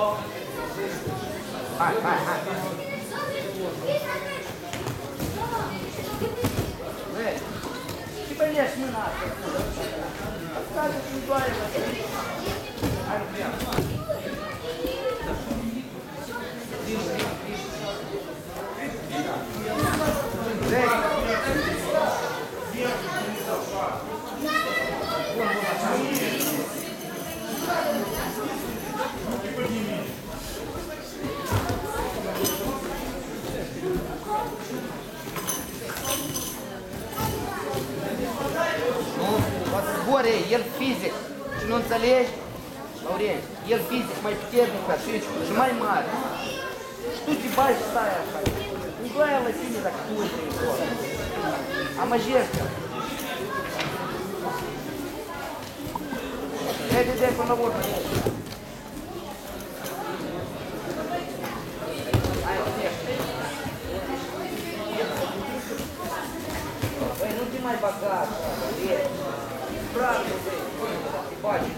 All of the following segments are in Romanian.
Hai, hai, hai. Vezi? Și pe ești mâna asta. Stai să-mi doare la tine. Hai, nu prea. Zbore, el fizic. Și nu înțelegi? Laurel, el fizic mai puternic ca și mai mare. Și tu te bagi și stai așa. Nu doar la tine dacă tu intri în acolo. Amăjește-l. De până la urmă. Hai, unește. Băi, nu te mai băga așa, Laurel. Bravo, băi, te bagi.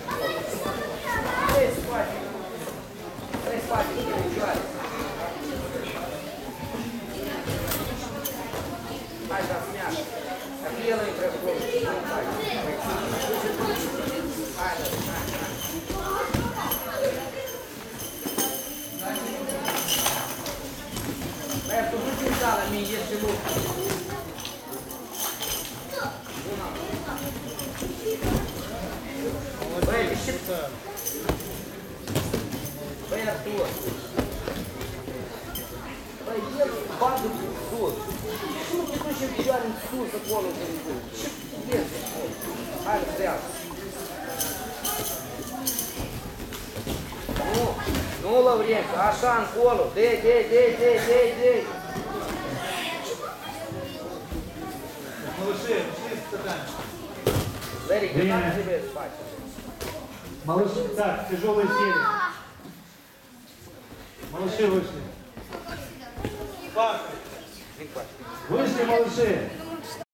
Trei spate. Trei spate, trei picioare. Hai, dar smeașă. Dacă el intră acolo, nu faci. Hai, hai. Băi, tu nu te uita la mine, ești lucru. Băi, deștept. Băi, Artur. Băi, el bagă în sus. Și nu te duci în picioare în sus, acolo, de lucru. Ce vezi acolo? Hai, vreau. Nu, Laurent, așa încolo. De. Малыши, шли стакан. Лерик, ты как тебе спать? Малыши, так, тяжелые сели. Малыши вышли. Папа. Вышли малыши.